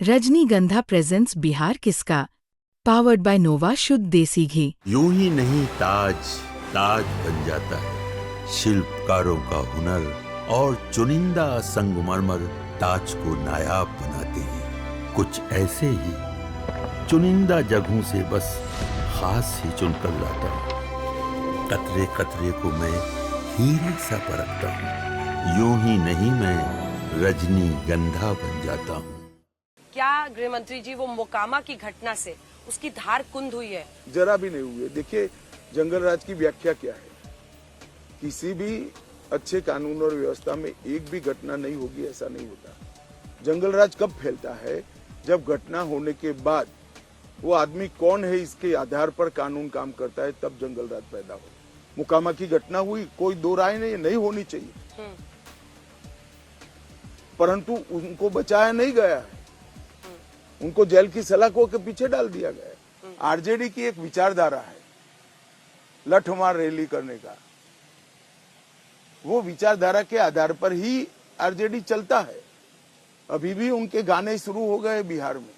रजनीगंधा प्रेजेंट्स बिहार किसका, powered by नोवा शुद्ध देसी घी। यूं ही नहीं ताज ताज बन जाता है, शिल्पकारों का हुनर और चुनिंदा संगमरमर ताज को नायाब बनाते हैं। कुछ ऐसे ही चुनिंदा जगहों से बस खास ही चुनकर लाता हूँ। कतरे कतरे को मैं हीरे सा परखता हूँ। यूं ही नहीं मैं रजनीगंधा बन जाता हूँ। क्या गृह मंत्री जी वो मोकामा की घटना से उसकी धार कुंद हुई है? जरा भी नहीं हुई है। देखिए, जंगल राज की व्याख्या क्या है? किसी भी अच्छे कानून और व्यवस्था में एक भी घटना नहीं होगी ऐसा नहीं होता। जंगल राज कब फैलता है? जब घटना होने के बाद वो आदमी कौन है इसके आधार पर कानून काम करता है, तब जंगल राज पैदा हो। मोकामा की घटना हुई, कोई दो राय नहीं होनी चाहिए, परंतु उनको बचाया नहीं गया है। उनको जेल की सलाखों के पीछे डाल दिया गया है। आरजेडी की एक विचारधारा है लठमार रैली करने का। वो विचारधारा के आधार पर ही आरजेडी चलता है। अभी भी उनके गाने शुरू हो गए बिहार में,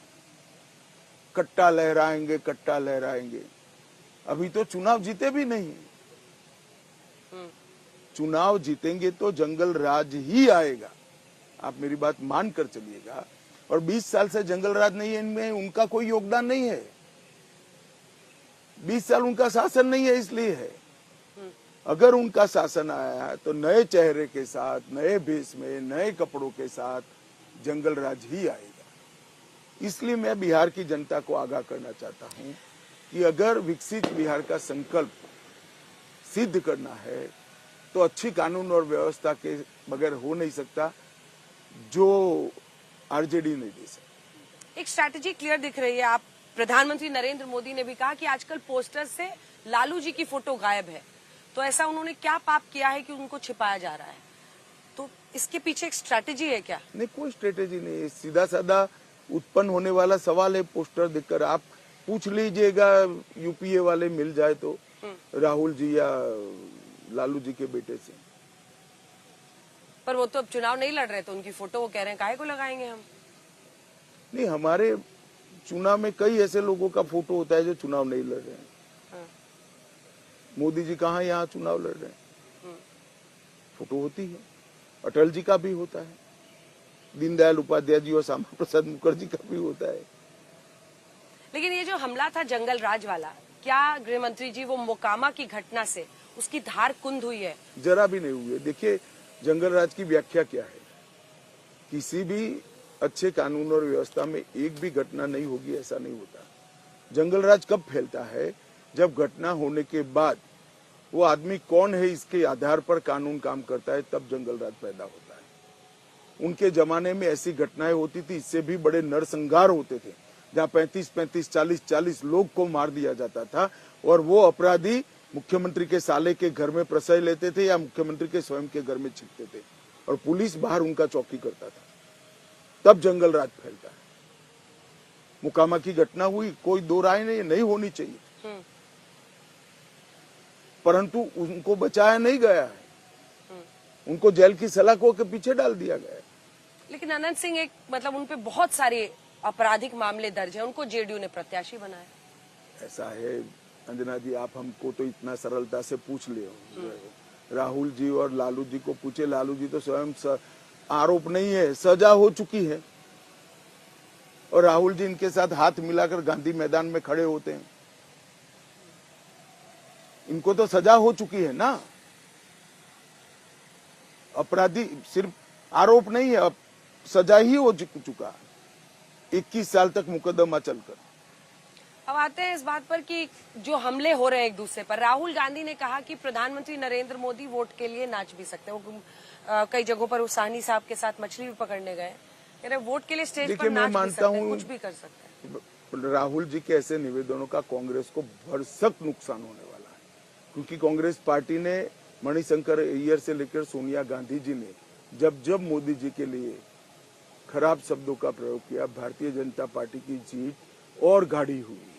कट्टा लहराएंगे कट्टा लहराएंगे। अभी तो चुनाव जीते भी नहीं। चुनाव जीतेंगे तो जंगल राज ही आएगा, आप मेरी बात मान कर चलिएगा। और 20 साल से जंगल राज नहीं है, इनमें उनका कोई योगदान नहीं है। 20 साल उनका शासन नहीं है, इसलिए है। अगर उनका शासन आया है तो नए चेहरे के साथ, नए भेष में, नए कपड़ों के साथ जंगल राज ही आएगा। इसलिए मैं बिहार की जनता को आगाह करना चाहता हूं कि अगर विकसित बिहार का संकल्प सिद्ध करना है तो अच्छी कानून और व्यवस्था के बगैर हो नहीं सकता, जो आरजेडी नहीं दे सकती। एक स्ट्रैटेजी क्लियर दिख रही है। आप प्रधानमंत्री नरेंद्र मोदी ने भी कहा कि आजकल पोस्टर से लालू जी की फोटो गायब है, तो ऐसा उन्होंने क्या पाप किया है कि उनको छिपाया जा रहा है? तो इसके पीछे एक स्ट्रैटेजी है क्या? नहीं, कोई स्ट्रैटेजी नहीं है। सीधा साधा उत्पन्न होने वाला सवाल है। पोस्टर देखकर आप पूछ लीजिएगा, यूपीए वाले मिल जाए तो, राहुल जी या लालू जी के बेटे से। पर वो तो अब चुनाव नहीं लड़ रहे, तो उनकी फोटो वो कह रहे हैं काहे को लगाएंगे हम? नहीं, हमारे चुनाव में कई ऐसे लोगों का फोटो होता है जो चुनाव नहीं लड़ रहे हैं। मोदी जी कहाँ यहाँ चुनाव लड़ रहे हैं? फोटो होती है। अटल जी का भी होता है, दीनदयाल उपाध्याय जी और श्यामा प्रसाद मुखर्जी का भी होता है। लेकिन ये जो हमला था जंगल राज वाला, क्या गृह मंत्री जी वो मोकामा की घटना से उसकी धार कुंद हुई है? जरा भी नहीं हुई है। देखिए, जंगल राज की व्याख्या क्या है? किसी भी अच्छे कानून और व्यवस्था में एक भी घटना नहीं होगी ऐसा नहीं होता। जंगल राज कब फैलता है? जब घटना होने के बाद वो आदमी कौन है इसके आधार पर कानून काम करता है, तब जंगल राज पैदा होता है। उनके जमाने में ऐसी घटनाएं होती थी, इससे भी बड़े नरसंहार होते थे, जहाँ 35-35, 40-40 लोग को मार दिया जाता था, और वो अपराधी मुख्यमंत्री के साले के घर में प्रश्रय लेते थे या मुख्यमंत्री के स्वयं के घर में छिपते थे, और पुलिस बाहर उनका चौकी करता था। तब जंगल राज फैलता है। मोकामा की घटना हुई, कोई दो राय नहीं होनी चाहिए, परंतु उनको बचाया नहीं गया है। उनको जेल की सलाखों के पीछे डाल दिया गया है। लेकिन अनंत सिंह एक मतलब उनपे बहुत सारे आपराधिक मामले दर्ज है, उनको जेडीयू ने प्रत्याशी बनाया। ऐसा है अंजना जी, आप हमको तो इतना सरलता से पूछ ले। राहुल जी और लालू जी को पूछे। लालू जी तो स्वयं आरोप नहीं है, सजा हो चुकी है, और राहुल जी इनके साथ हाथ मिलाकर गांधी मैदान में खड़े होते हैं। इनको तो सजा हो चुकी है ना। अपराधी सिर्फ आरोप नहीं है, अब सजा ही हो चुका। 21 साल तक मुकदमा चलकर। अब आते हैं इस बात पर कि जो हमले हो रहे हैं एक दूसरे पर। राहुल गांधी ने कहा कि प्रधानमंत्री नरेंद्र मोदी वोट के लिए नाच भी सकते हैं। वो कई जगहों पर साहनी साहब के साथ मछली भी पकड़ने गए। कह रहे वोट के लिए स्टेज पर नाच भी सकते हैं, कुछ भी कर सकते हैं। राहुल जी के ऐसे निवेदनों का कांग्रेस को भरसक नुकसान होने वाला है, क्योंकि कांग्रेस पार्टी ने मणिशंकर अय्यर से लेकर सोनिया गांधी जी ने जब मोदी जी के लिए खराब शब्दों का प्रयोग किया, भारतीय जनता पार्टी की जीत और गाढ़ी हुई।